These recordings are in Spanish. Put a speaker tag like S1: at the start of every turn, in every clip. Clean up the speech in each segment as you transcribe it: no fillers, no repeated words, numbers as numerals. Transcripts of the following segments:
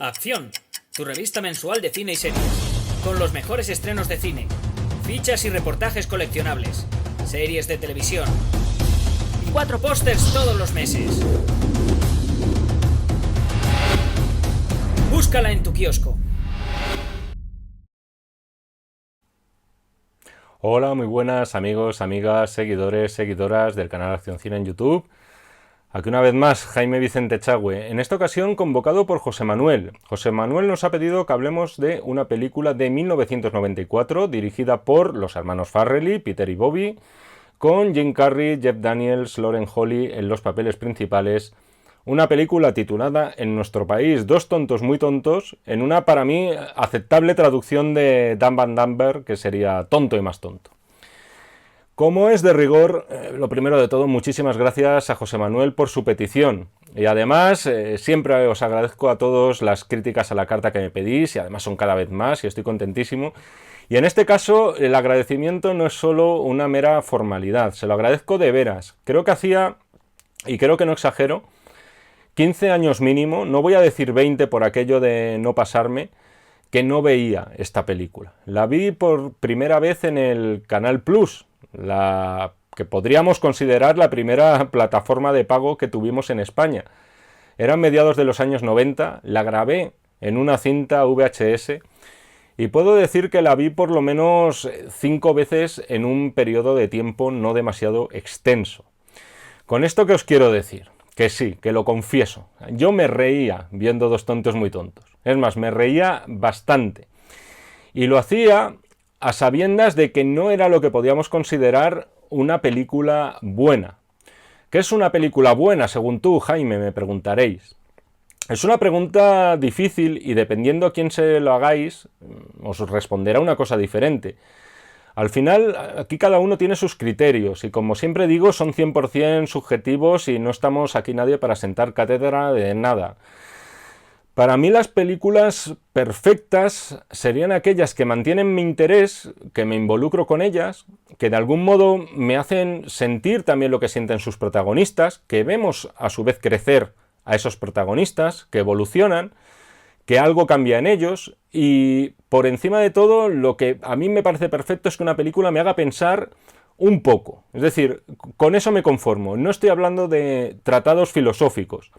S1: Acción, tu revista mensual de cine y series, con los mejores estrenos de cine, fichas y reportajes coleccionables, series de televisión y 4 pósters todos los meses. Búscala en tu kiosco.
S2: Hola, muy buenas amigos, amigas, seguidores, seguidoras del canal Acción Cine en YouTube. Aquí una vez más, Jaime Vicente Chagüe, en esta ocasión convocado por José Manuel. José Manuel nos ha pedido que hablemos de una película de 1994 dirigida por los hermanos Farrelly, Peter y Bobby, con Jim Carrey, Jeff Daniels, Lauren Holly en los papeles principales. Una película titulada en nuestro país Dos tontos muy tontos, en una para mí aceptable traducción de Dumb and Dumber, que sería tonto y más tonto. Como es de rigor, lo primero de todo, muchísimas gracias a José Manuel por su petición. Y además, siempre os agradezco a todos las críticas a la carta que me pedís, y además son cada vez más, y estoy contentísimo. Y en este caso, el agradecimiento no es solo una mera formalidad, se lo agradezco de veras. Creo que hacía, y creo que no exagero, 15 años mínimo, no voy a decir 20 por aquello de no pasarme, que no veía esta película. La vi por primera vez en el Canal Plus, la que podríamos considerar la primera plataforma de pago que tuvimos en España. Eran mediados de los años 90, la grabé en una cinta VHS y puedo decir que la vi por lo menos 5 veces en un periodo de tiempo no demasiado extenso. Con esto, ¿qué os quiero decir? Que sí, que lo confieso. Yo me reía viendo Dos tontos muy tontos. Es más, me reía bastante. Y lo hacía a sabiendas de que no era lo que podíamos considerar una película buena. ¿Qué es una película buena, según tú, Jaime?, me preguntaréis. Es una pregunta difícil y dependiendo a quién se lo hagáis, os responderá una cosa diferente. Al final, aquí cada uno tiene sus criterios y como siempre digo, son 100% subjetivos y no estamos aquí nadie para sentar cátedra de nada. Para mí las películas perfectas serían aquellas que mantienen mi interés, que me involucro con ellas, que de algún modo me hacen sentir también lo que sienten sus protagonistas, que vemos a su vez crecer a esos protagonistas, que evolucionan, que algo cambia en ellos y por encima de todo lo que a mí me parece perfecto es que una película me haga pensar un poco. Es decir, con eso me conformo. No estoy hablando de tratados filosóficos.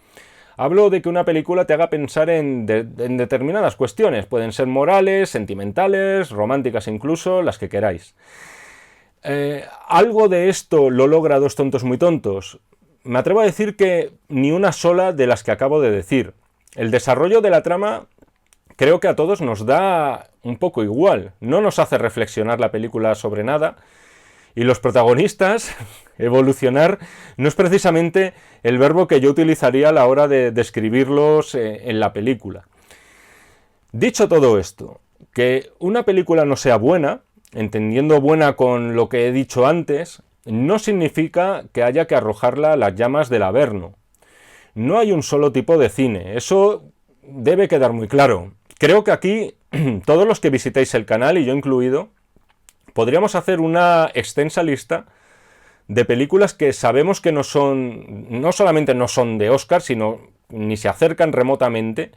S2: Hablo de que una película te haga pensar en determinadas cuestiones. Pueden ser morales, sentimentales, románticas incluso, las que queráis. ¿Algo de esto lo logra Dos tontos muy tontos? Me atrevo a decir que ni una sola de las que acabo de decir. El desarrollo de la trama creo que a todos nos da un poco igual. No nos hace reflexionar la película sobre nada. Y los protagonistas, evolucionar, no es precisamente el verbo que yo utilizaría a la hora de describirlos en la película. Dicho todo esto, que una película no sea buena, entendiendo buena con lo que he dicho antes, no significa que haya que arrojarla a las llamas del Averno. No hay un solo tipo de cine, eso debe quedar muy claro. Creo que aquí, todos los que visitéis el canal, y yo incluido, podríamos hacer una extensa lista de películas que sabemos que no solamente no son de Oscar, sino ni se acercan remotamente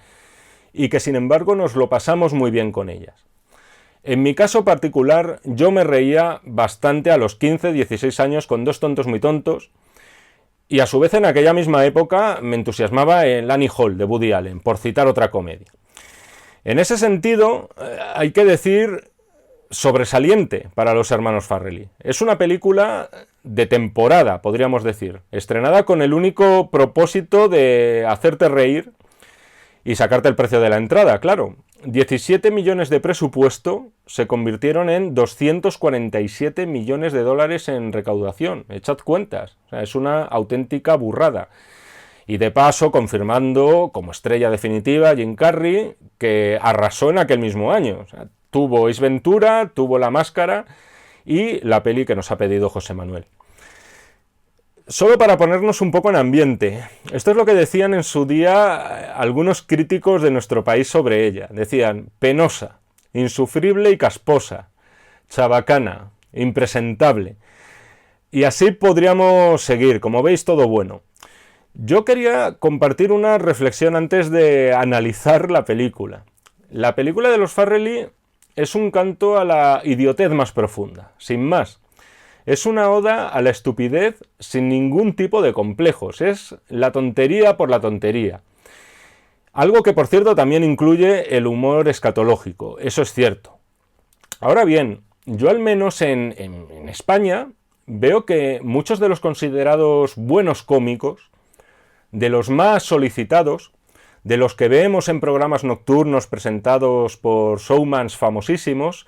S2: y que sin embargo nos lo pasamos muy bien con ellas. En mi caso particular, yo me reía bastante a los 15, 16 años con Dos tontos muy tontos y a su vez en aquella misma época me entusiasmaba el Annie Hall de Woody Allen, por citar otra comedia. En ese sentido, hay que decir sobresaliente para los hermanos Farrelly. Es una película de temporada, podríamos decir, estrenada con el único propósito de hacerte reír y sacarte el precio de la entrada, claro. 17 millones de presupuesto se convirtieron en 247 millones de dólares en recaudación. Echad cuentas, o sea, es una auténtica burrada. Y de paso, confirmando como estrella definitiva a Jim Carrey, que arrasó en aquel mismo año. O sea, tuvo Ace Ventura, tuvo La Máscara y la peli que nos ha pedido José Manuel. Solo para ponernos un poco en ambiente, esto es lo que decían en su día algunos críticos de nuestro país sobre ella. Decían, penosa, insufrible y casposa, chabacana, impresentable. Y así podríamos seguir, como veis, todo bueno. Yo quería compartir una reflexión antes de analizar la película. La película de los Farrelly es un canto a la idiotez más profunda, sin más. Es una oda a la estupidez sin ningún tipo de complejos. Es la tontería por la tontería. Algo que, por cierto, también incluye el humor escatológico. Eso es cierto. Ahora bien, yo al menos en España veo que muchos de los considerados buenos cómicos, de los más solicitados, de los que vemos en programas nocturnos presentados por showmans famosísimos,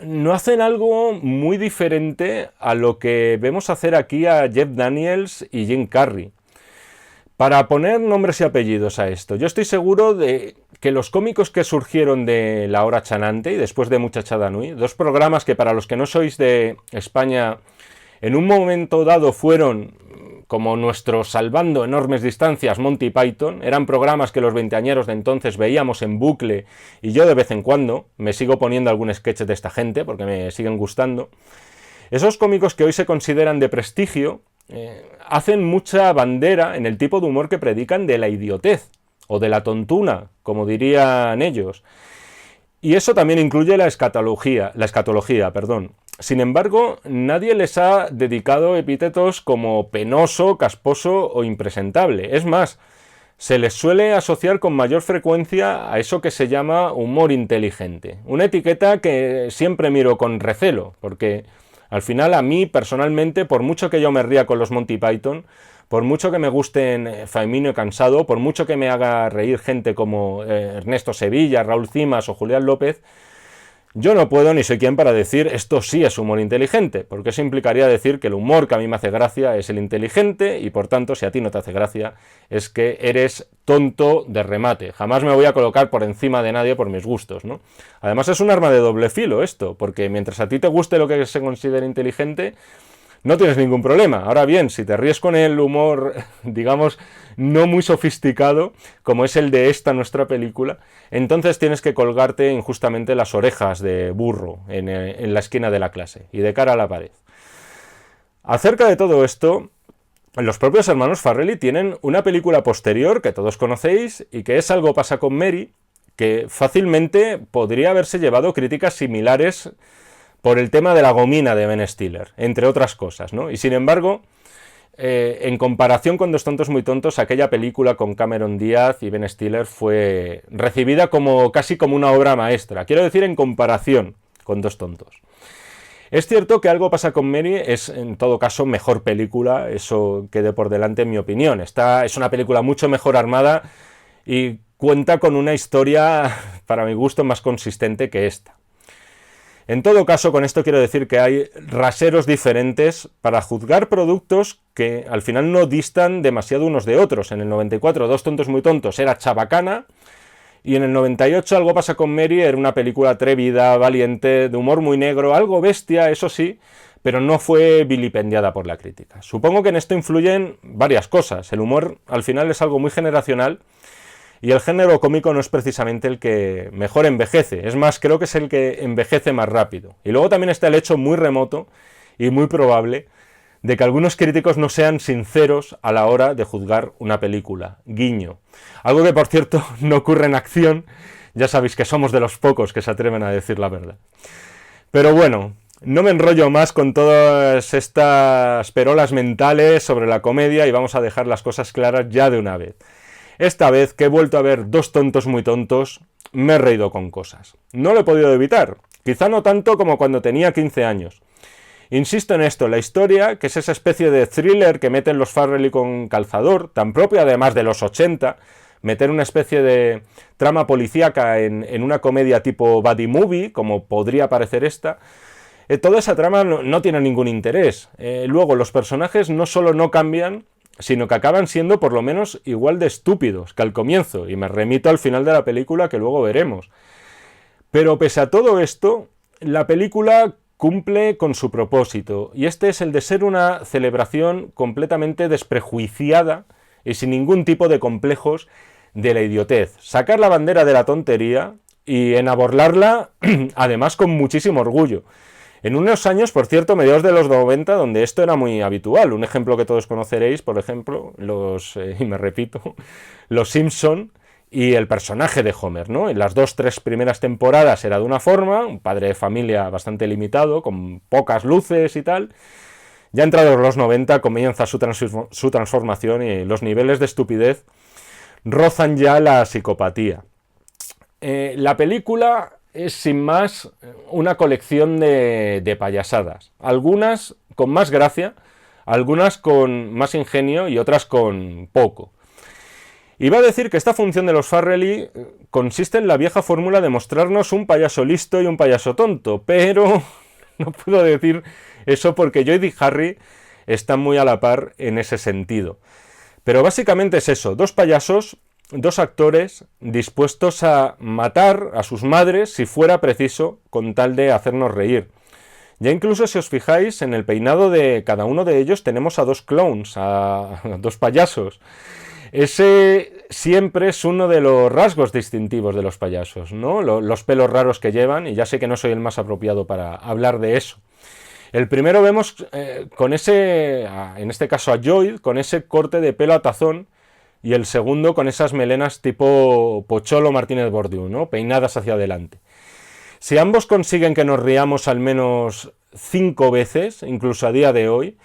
S2: no hacen algo muy diferente a lo que vemos hacer aquí a Jeff Daniels y Jim Carrey. Para poner nombres y apellidos a esto, yo estoy seguro de que los cómicos que surgieron de La Hora Chanante y después de Muchachada Nui, dos programas que para los que no sois de España en un momento dado fueron como nuestros salvando enormes distancias Monty Python, eran programas que los veinteañeros de entonces veíamos en bucle y yo de vez en cuando me sigo poniendo algún sketch de esta gente porque me siguen gustando. Esos cómicos que hoy se consideran de prestigio hacen mucha bandera en el tipo de humor que predican de la idiotez o de la tontuna, como dirían ellos. Y eso también incluye la escatología, perdón. Sin embargo, nadie les ha dedicado epítetos como penoso, casposo o impresentable. Es más, se les suele asociar con mayor frecuencia a eso que se llama humor inteligente. Una etiqueta que siempre miro con recelo, porque al final a mí personalmente, por mucho que yo me ría con los Monty Python, por mucho que me gusten Faemino y Cansado, por mucho que me haga reír gente como Ernesto Sevilla, Raúl Cimas o Julián López, yo no puedo ni soy quien para decir esto sí es humor inteligente, porque eso implicaría decir que el humor que a mí me hace gracia es el inteligente y por tanto si a ti no te hace gracia es que eres tonto de remate. Jamás me voy a colocar por encima de nadie por mis gustos, ¿no? Además es un arma de doble filo esto, porque mientras a ti te guste lo que se considera inteligente, no tienes ningún problema. Ahora bien, si te ríes con el humor, digamos, no muy sofisticado, como es el de esta nuestra película, entonces tienes que colgarte injustamente las orejas de burro en la esquina de la clase y de cara a la pared. Acerca de todo esto, los propios hermanos Farrelly tienen una película posterior que todos conocéis y que es Algo pasa con Mary, que fácilmente podría haberse llevado críticas similares por el tema de la gomina de Ben Stiller, entre otras cosas, ¿no? Y sin embargo, en comparación con Dos tontos muy tontos, aquella película con Cameron Díaz y Ben Stiller fue recibida casi como una obra maestra. Quiero decir, en comparación con Dos tontos. Es cierto que Algo pasa con Mary es, en todo caso, mejor película, eso quede por delante en mi opinión. Es una película mucho mejor armada y cuenta con una historia, para mi gusto, más consistente que esta. En todo caso, con esto quiero decir que hay raseros diferentes para juzgar productos que al final no distan demasiado unos de otros. En el 94, Dos tontos muy tontos era chabacana, y en el 98, Algo pasa con Mary era una película atrevida, valiente, de humor muy negro, algo bestia, eso sí, pero no fue vilipendiada por la crítica. Supongo que en esto influyen varias cosas. El humor al final es algo muy generacional, y el género cómico no es precisamente el que mejor envejece. Es más, creo que es el que envejece más rápido. Y luego también está el hecho muy remoto y muy probable de que algunos críticos no sean sinceros a la hora de juzgar una película. Guiño. Algo que, por cierto, no ocurre en acción. Ya sabéis que somos de los pocos que se atreven a decir la verdad. Pero bueno, no me enrollo más con todas estas perolas mentales sobre la comedia y vamos a dejar las cosas claras ya de una vez. Esta vez que he vuelto a ver Dos tontos muy tontos, me he reído con cosas. No lo he podido evitar, quizá no tanto como cuando tenía 15 años. Insisto en esto, la historia, que es esa especie de thriller que meten los Farrelly con calzador, tan propio además de los 80, meter una especie de trama policíaca en una comedia tipo buddy movie, como podría parecer esta, toda esa trama no tiene ningún interés. Luego, los personajes no solo no cambian, sino que acaban siendo por lo menos igual de estúpidos que al comienzo, y me remito al final de la película que luego veremos. Pero pese a todo esto, la película cumple con su propósito, y este es el de ser una celebración completamente desprejuiciada y sin ningún tipo de complejos de la idiotez. Sacar la bandera de la tontería y enaborlarla, además con muchísimo orgullo. En unos años, por cierto, mediados de los 90, donde esto era muy habitual. Un ejemplo que todos conoceréis, por ejemplo, y me repito, los Simpson y el personaje de Homer, ¿no? En las 2-3 primeras temporadas era de una forma, un padre de familia bastante limitado, con pocas luces y tal. Ya entrados los 90 comienza su transformación y los niveles de estupidez rozan ya la psicopatía. La película es sin más una colección de payasadas, algunas con más gracia, algunas con más ingenio y otras con poco. Iba a decir que esta función de los Farrelly consiste en la vieja fórmula de mostrarnos un payaso listo y un payaso tonto, pero no puedo decir eso porque Lloyd y Harry están muy a la par en ese sentido. Pero básicamente es eso, dos payasos, dos actores dispuestos a matar a sus madres si fuera preciso con tal de hacernos reír. Ya incluso si os fijáis en el peinado de cada uno de ellos tenemos a dos clowns, a dos payasos. Ese siempre es uno de los rasgos distintivos de los payasos, ¿no? Los pelos raros que llevan, y ya sé que no soy el más apropiado para hablar de eso. El primero vemos con ese, en este caso a Lloyd, con ese corte de pelo a tazón, y el segundo con esas melenas tipo Pocholo Martínez Bordiú, ¿no? Peinadas hacia adelante. Si ambos consiguen que nos riamos al menos 5 veces, incluso a día de hoy,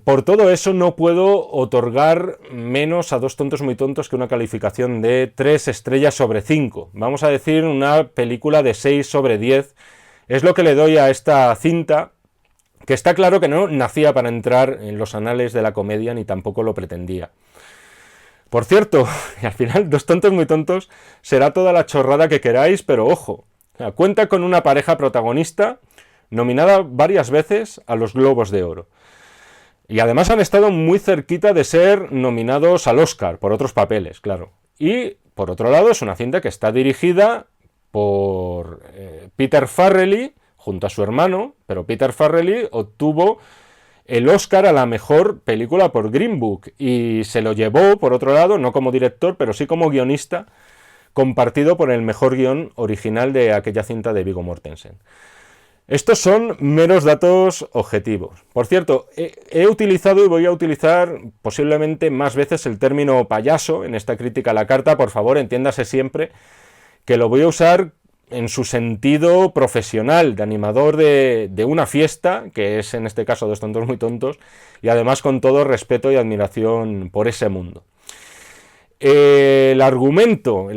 S2: por todo eso no puedo otorgar menos a Dos tontos muy tontos que una calificación de 3 estrellas sobre 5. Vamos a decir una película de 6 sobre 10. Es lo que le doy a esta cinta, que está claro que no nacía para entrar en los anales de la comedia ni tampoco lo pretendía. Por cierto, al final Dos tontos muy tontos será toda la chorrada que queráis, pero ojo, cuenta con una pareja protagonista nominada varias veces a los Globos de Oro. Y además han estado muy cerquita de ser nominados al Oscar por otros papeles, claro. Y por otro lado es una cinta que está dirigida por Peter Farrelly junto a su hermano, pero Peter Farrelly obtuvo el Oscar a la mejor película por Green Book y se lo llevó, por otro lado, no como director, pero sí como guionista, compartido por el mejor guión original de aquella cinta de Viggo Mortensen. Estos son meros datos objetivos. Por cierto, he utilizado y voy a utilizar posiblemente más veces el término payaso en esta crítica a la carta. Por favor, entiéndase siempre que lo voy a usar en su sentido profesional, de animador de una fiesta, que es en este caso Dos tontos muy tontos, y además con todo respeto y admiración por ese mundo. El argumento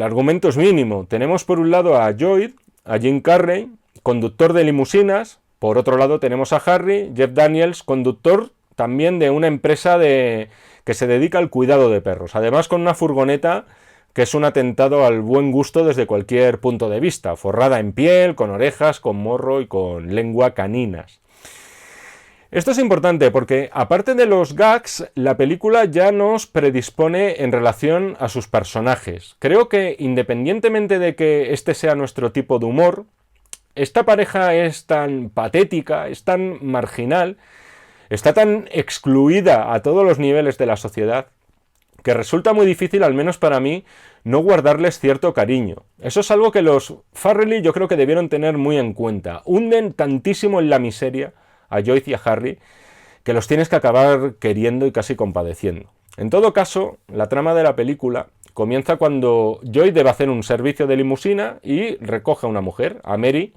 S2: es mínimo. Tenemos por un lado a Lloyd, a Jim Carrey, conductor de limusinas. Por otro lado tenemos a Harry, Jeff Daniels, conductor también de una empresa que se dedica al cuidado de perros. Además con una furgoneta que es un atentado al buen gusto desde cualquier punto de vista, forrada en piel, con orejas, con morro y con lengua caninas. Esto es importante porque, aparte de los gags, la película ya nos predispone en relación a sus personajes. Creo que, independientemente de que este sea nuestro tipo de humor, esta pareja es tan patética, es tan marginal, está tan excluida a todos los niveles de la sociedad, que resulta muy difícil, al menos para mí, no guardarles cierto cariño. Eso es algo que los Farrelly yo creo que debieron tener muy en cuenta. Hunden tantísimo en la miseria a Lloyd y a Harry que los tienes que acabar queriendo y casi compadeciendo. En todo caso, la trama de la película comienza cuando Lloyd debe hacer un servicio de limusina y recoge a una mujer, a Mary,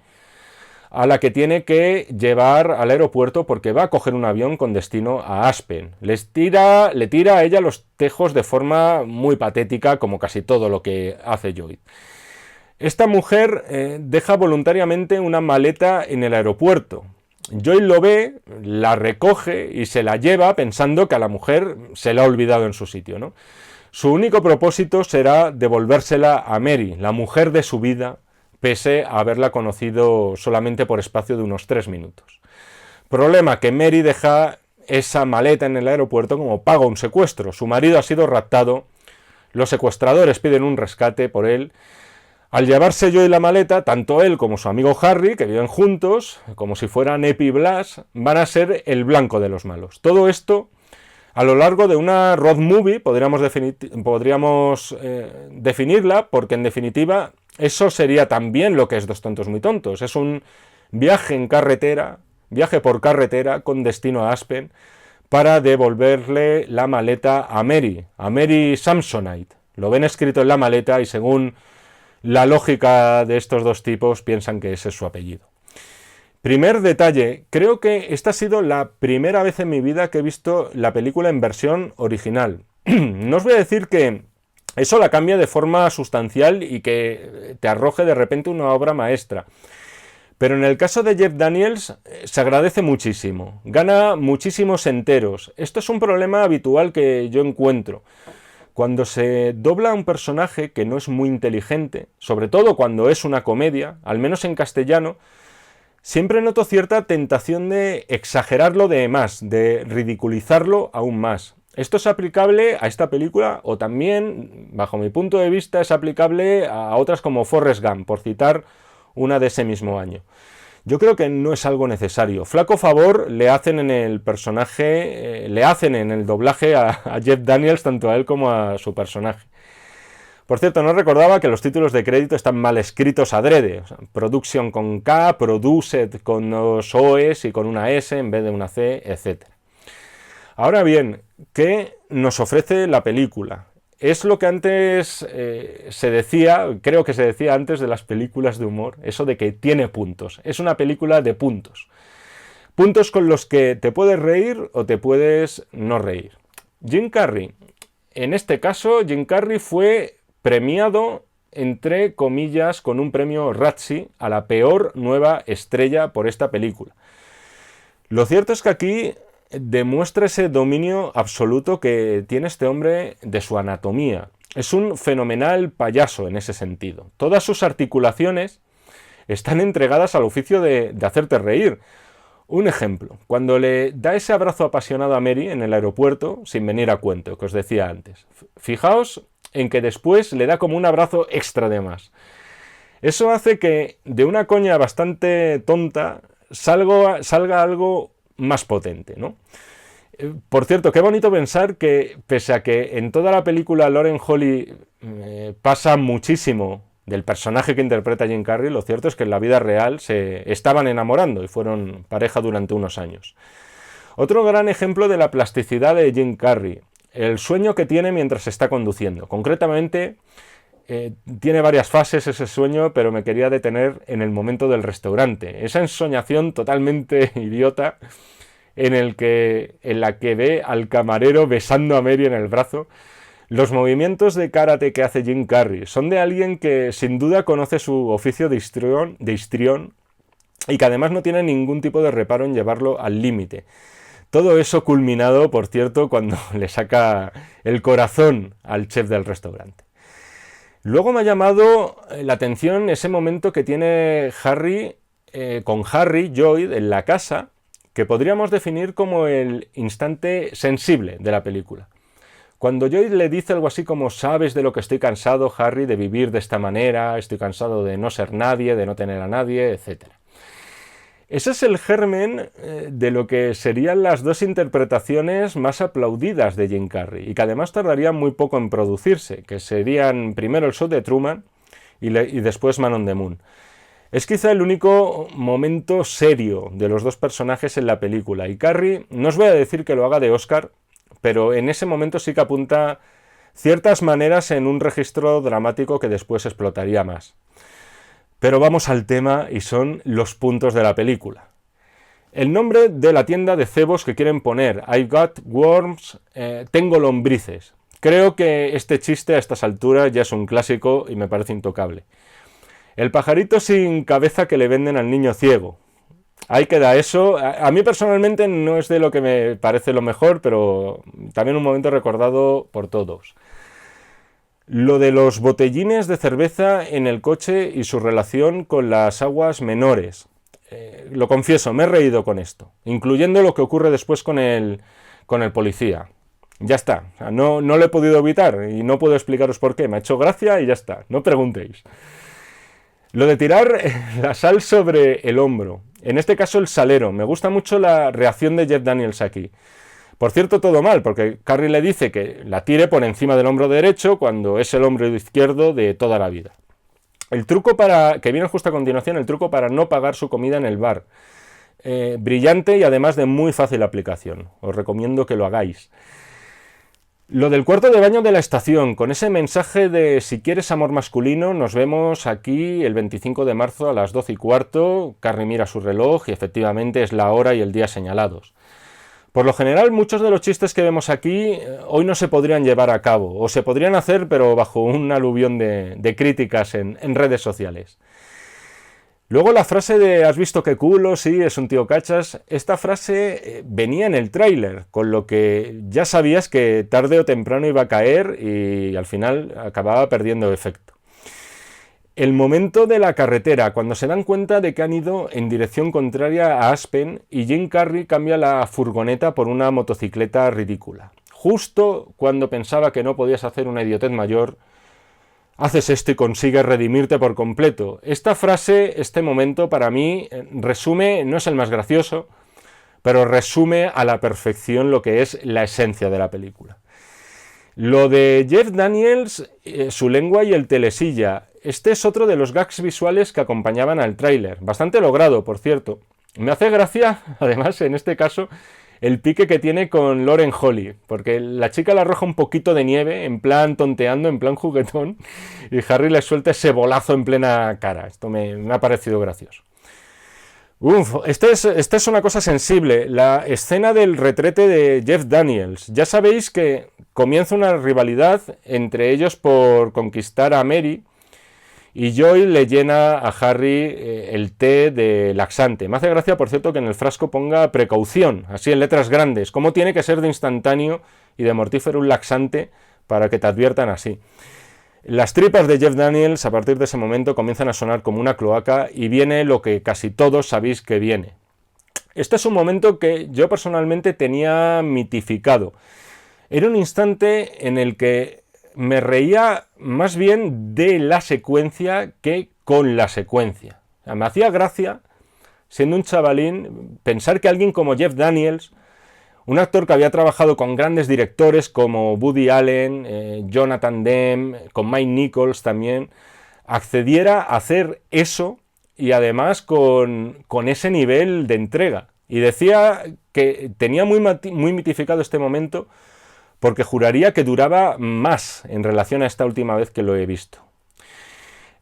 S2: a la que tiene que llevar al aeropuerto porque va a coger un avión con destino a Aspen. Le tira a ella los tejos de forma muy patética, como casi todo lo que hace Lloyd. Esta mujer deja voluntariamente una maleta en el aeropuerto. Lloyd lo ve, la recoge y se la lleva pensando que a la mujer se la ha olvidado en su sitio, ¿no? Su único propósito será devolvérsela a Mary, la mujer de su vida, pese a haberla conocido solamente por espacio de unos 3 minutos. Problema, que Mary deja esa maleta en el aeropuerto como pago a un secuestro. Su marido ha sido raptado, los secuestradores piden un rescate por él. Al llevarse Joey la maleta, tanto él como su amigo Harry, que viven juntos, como si fueran Epi y Blas, van a ser el blanco de los malos. Todo esto a lo largo de una road movie, podríamos definirla, porque en definitiva eso sería también lo que es Dos tontos muy tontos. Es un viaje por carretera con destino a Aspen para devolverle la maleta a Mary Samsonite. Lo ven escrito en la maleta y según la lógica de estos dos tipos piensan que ese es su apellido. Primer detalle, creo que esta ha sido la primera vez en mi vida que he visto la película en versión original. No os voy a decir que eso la cambia de forma sustancial y que te arroje de repente una obra maestra. Pero en el caso de Jeff Daniels se agradece muchísimo, gana muchísimos enteros. Esto es un problema habitual que yo encuentro. Cuando se dobla un personaje que no es muy inteligente, sobre todo cuando es una comedia, al menos en castellano, siempre noto cierta tentación de exagerarlo de más, de ridiculizarlo aún más. Esto es aplicable a esta película o también, bajo mi punto de vista, es aplicable a otras como Forrest Gump, por citar una de ese mismo año. Yo creo que no es algo necesario. Flaco favor le hacen en el personaje, le hacen en el doblaje a Jeff Daniels, tanto a él como a su personaje. Por cierto, no recordaba que los títulos de crédito están mal escritos adrede. O sea, Production con K, Produced con dos O's y con una S en vez de una C, etc. Ahora bien, ¿qué nos ofrece la película? Es lo que antes se decía, creo que se decía antes de las películas de humor, eso de que tiene puntos. Es una película de puntos. Puntos con los que te puedes reír o te puedes no reír. Jim Carrey. En este caso, Jim Carrey fue premiado, entre comillas, con un premio Razzie a la peor nueva estrella por esta película. Lo cierto es que aquí demuestra ese dominio absoluto que tiene este hombre de su anatomía. Es un fenomenal payaso en ese sentido. Todas sus articulaciones están entregadas al oficio de hacerte reír. Un ejemplo, cuando le da ese abrazo apasionado a Mary en el aeropuerto, sin venir a cuento, que os decía antes. Fijaos en que después le da como un abrazo extra de más. Eso hace que de una coña bastante tonta salga algo más potente, ¿no? Por cierto, qué bonito pensar que, pese a que en toda la película Lauren Holly pasa muchísimo del personaje que interpreta Jim Carrey, lo cierto es que en la vida real se estaban enamorando y fueron pareja durante unos años. Otro gran ejemplo de la plasticidad de Jim Carrey, el sueño que tiene mientras está conduciendo. Concretamente, tiene varias fases ese sueño, pero me quería detener en el momento del restaurante. Esa ensoñación totalmente idiota en la que ve al camarero besando a Mary en el brazo. Los movimientos de karate que hace Jim Carrey son de alguien que sin duda conoce su oficio de histrión y que además no tiene ningún tipo de reparo en llevarlo al límite. Todo eso culminado, por cierto, cuando le saca el corazón al chef del restaurante. Luego me ha llamado la atención ese momento que tiene Harry con Harry Lloyd en la casa, que podríamos definir como el instante sensible de la película. Cuando Lloyd le dice algo así como: ¿sabes de lo que estoy cansado, Harry, de vivir de esta manera? Estoy cansado de no ser nadie, de no tener a nadie, etc. Ese es el germen de lo que serían las dos interpretaciones más aplaudidas de Jim Carrey y que además tardarían muy poco en producirse, que serían primero el show de Truman y después Man on the Moon. Es quizá el único momento serio de los dos personajes en la película y Carrey, no os voy a decir que lo haga de Oscar, pero en ese momento sí que apunta ciertas maneras en un registro dramático que después explotaría más. Pero vamos al tema y son los puntos de la película. El nombre de la tienda de cebos que quieren poner, I've got worms, tengo lombrices. Creo que este chiste a estas alturas ya es un clásico y me parece intocable. El pajarito sin cabeza que le venden al niño ciego. Ahí queda eso. A mí personalmente no es de lo que me parece lo mejor, pero también un momento recordado por todos. Lo de los botellines de cerveza en el coche y su relación con las aguas menores. Lo confieso, me he reído con esto, incluyendo lo que ocurre después con el policía. Ya está, no lo he podido evitar y no puedo explicaros por qué. Me ha hecho gracia y ya está, no preguntéis. Lo de tirar la sal sobre el hombro, en este caso el salero. Me gusta mucho la reacción de Jeff Daniels aquí. Por cierto, todo mal, porque Carrey le dice que la tire por encima del hombro derecho cuando es el hombro izquierdo de toda la vida. El truco que viene justo a continuación, el truco para no pagar su comida en el bar. Brillante y además de muy fácil aplicación. Os recomiendo que lo hagáis. Lo del cuarto de baño de la estación, con ese mensaje de si quieres amor masculino, nos vemos aquí el 25 de marzo a las 12:15. Carrie mira su reloj y efectivamente es la hora y el día señalados. Por lo general, muchos de los chistes que vemos aquí hoy no se podrían llevar a cabo, o se podrían hacer, pero bajo un aluvión de críticas en redes sociales. Luego la frase de ¿has visto qué culo? Sí, es un tío cachas. Esta frase venía en el tráiler, con lo que ya sabías que tarde o temprano iba a caer y al final acababa perdiendo efecto. El momento de la carretera, cuando se dan cuenta de que han ido en dirección contraria a Aspen y Jim Carrey cambia la furgoneta por una motocicleta ridícula. Justo cuando pensaba que no podías hacer una idiotez mayor, haces esto y consigues redimirte por completo. Esta frase, este momento, para mí, resume, no es el más gracioso, pero resume a la perfección lo que es la esencia de la película. Lo de Jeff Daniels, su lengua y el telesilla. Este es otro de los gags visuales que acompañaban al tráiler. Bastante logrado, por cierto. Me hace gracia, además, en este caso, el pique que tiene con Lauren Holly, porque la chica le arroja un poquito de nieve, en plan tonteando, en plan juguetón, y Harry le suelta ese bolazo en plena cara. Esto me ha parecido gracioso. Esta es una cosa sensible, la escena del retrete de Jeff Daniels. Ya sabéis que comienza una rivalidad entre ellos por conquistar a Mary, y Joy le llena a Harry el té de laxante. Me hace gracia, por cierto, que en el frasco ponga precaución, así en letras grandes. ¿Cómo tiene que ser de instantáneo y de mortífero un laxante para que te adviertan así? Las tripas de Jeff Daniels a partir de ese momento comienzan a sonar como una cloaca y viene lo que casi todos sabéis que viene. Este es un momento que yo personalmente tenía mitificado. Era un instante en el que me reía más bien de la secuencia que con la secuencia. O sea, me hacía gracia, siendo un chavalín, pensar que alguien como Jeff Daniels, un actor que había trabajado con grandes directores como Woody Allen, Jonathan Demme, con Mike Nichols también, accediera a hacer eso y además con ese nivel de entrega. Y decía que tenía muy mitificado este momento porque juraría que duraba más en relación a esta última vez que lo he visto.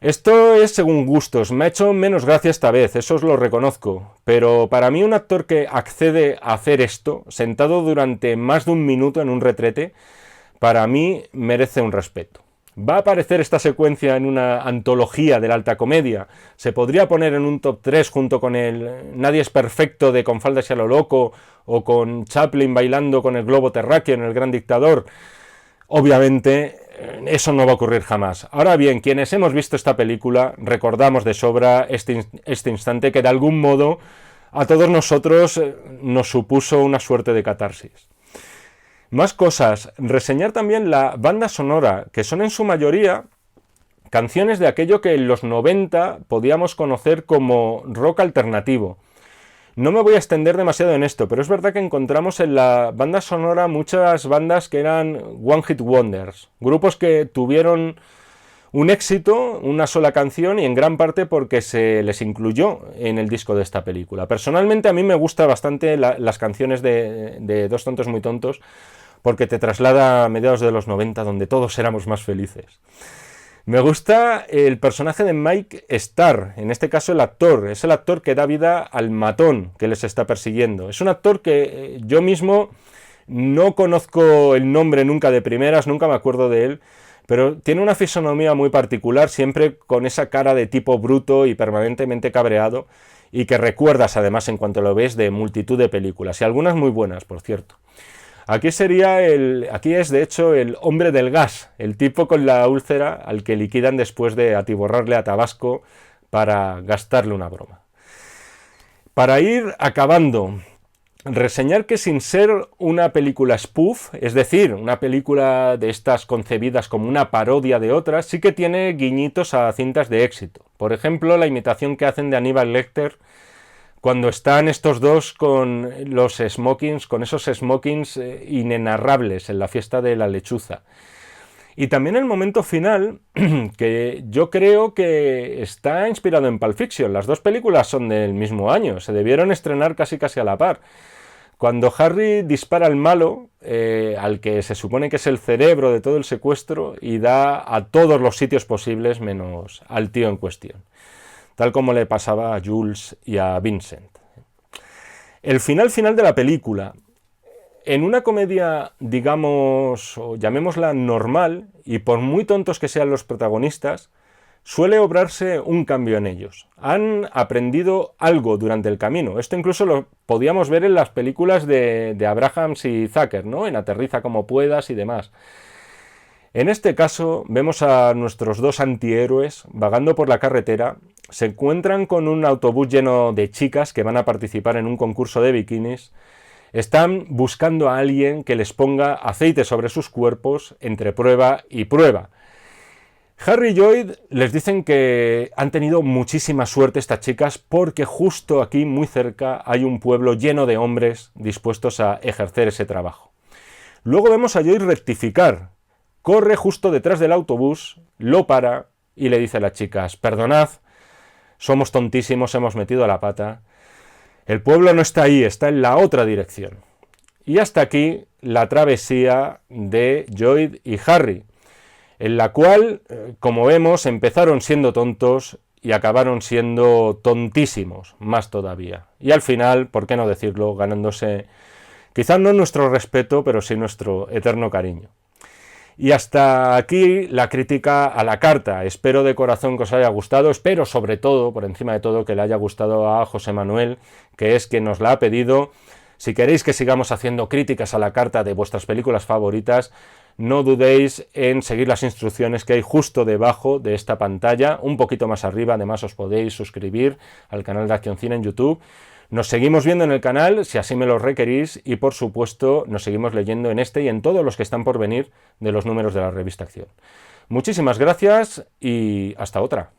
S2: Esto es según gustos, me ha hecho menos gracia esta vez, eso os lo reconozco, pero para mí un actor que accede a hacer esto, sentado durante más de un minuto en un retrete, para mí merece un respeto. ¿Va a aparecer esta secuencia en una antología de la alta comedia? ¿Se podría poner en un top 3 junto con el Nadie es perfecto de Con faldas y a lo loco o con Chaplin bailando con el globo terráqueo en El gran dictador? Obviamente eso no va a ocurrir jamás. Ahora bien, quienes hemos visto esta película recordamos de sobra este instante que de algún modo a todos nosotros nos supuso una suerte de catarsis. Más cosas, reseñar también la banda sonora, que son en su mayoría canciones de aquello que en los 90 podíamos conocer como rock alternativo. No me voy a extender demasiado en esto, pero es verdad que encontramos en la banda sonora muchas bandas que eran One Hit Wonders, grupos que tuvieron un éxito, una sola canción, y en gran parte porque se les incluyó en el disco de esta película. Personalmente a mí me gustan bastante las canciones de Dos tontos muy tontos, porque te traslada a mediados de los 90, donde todos éramos más felices. Me gusta el personaje de Mike Starr, en este caso el actor. Es el actor que da vida al matón que les está persiguiendo. Es un actor que yo mismo no conozco el nombre nunca de primeras, nunca me acuerdo de él, pero tiene una fisonomía muy particular, siempre con esa cara de tipo bruto y permanentemente cabreado, y que recuerdas además en cuanto lo ves de multitud de películas, y algunas muy buenas, por cierto. Aquí es de hecho el hombre del gas, el tipo con la úlcera al que liquidan después de atiborrarle a Tabasco para gastarle una broma. Para ir acabando, reseñar que sin ser una película spoof, es decir, una película de estas concebidas como una parodia de otras, sí que tiene guiñitos a cintas de éxito. Por ejemplo, la imitación que hacen de Aníbal Lecter cuando están estos dos con los smokings, con esos smokings inenarrables en la fiesta de la lechuza. Y también el momento final, que yo creo que está inspirado en Pulp Fiction. Las dos películas son del mismo año, se debieron estrenar casi a la par. Cuando Harry dispara al malo, al que se supone que es el cerebro de todo el secuestro, y da a todos los sitios posibles menos al tío en cuestión. Tal como le pasaba a Jules y a Vincent. El final de la película, en una comedia, digamos, o llamémosla normal, y por muy tontos que sean los protagonistas, suele obrarse un cambio en ellos. Han aprendido algo durante el camino. Esto incluso lo podíamos ver en las películas de Abrahams y Zucker, ¿no? En Aterriza como puedas y demás. En este caso vemos a nuestros dos antihéroes vagando por la carretera, se encuentran con un autobús lleno de chicas que van a participar en un concurso de bikinis, están buscando a alguien que les ponga aceite sobre sus cuerpos entre prueba y prueba. Harry y Lloyd les dicen que han tenido muchísima suerte estas chicas porque justo aquí, muy cerca, hay un pueblo lleno de hombres dispuestos a ejercer ese trabajo. Luego vemos a Lloyd rectificar. Corre justo detrás del autobús, lo para y le dice a las chicas: perdonad, somos tontísimos, hemos metido la pata. El pueblo no está ahí, está en la otra dirección. Y hasta aquí la travesía de Lloyd y Harry, en la cual, como vemos, empezaron siendo tontos y acabaron siendo tontísimos, más todavía. Y al final, ¿por qué no decirlo?, ganándose, quizás no nuestro respeto, pero sí nuestro eterno cariño. Y hasta aquí la crítica a la carta. Espero de corazón que os haya gustado, espero sobre todo, por encima de todo, que le haya gustado a José Manuel, que es quien nos la ha pedido. Si queréis que sigamos haciendo críticas a la carta de vuestras películas favoritas, no dudéis en seguir las instrucciones que hay justo debajo de esta pantalla, un poquito más arriba. Además os podéis suscribir al canal de Acción Cine en YouTube. Nos seguimos viendo en el canal, si así me lo requerís, y por supuesto nos seguimos leyendo en este y en todos los que están por venir de los números de la revista Acción. Muchísimas gracias y hasta otra.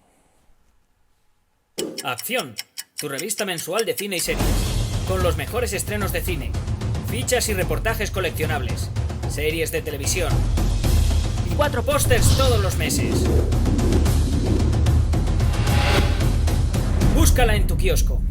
S1: Acción, tu revista mensual de cine y series, con los mejores estrenos de cine, fichas y reportajes coleccionables, series de televisión y 4 pósters todos los meses. Búscala en tu kiosco.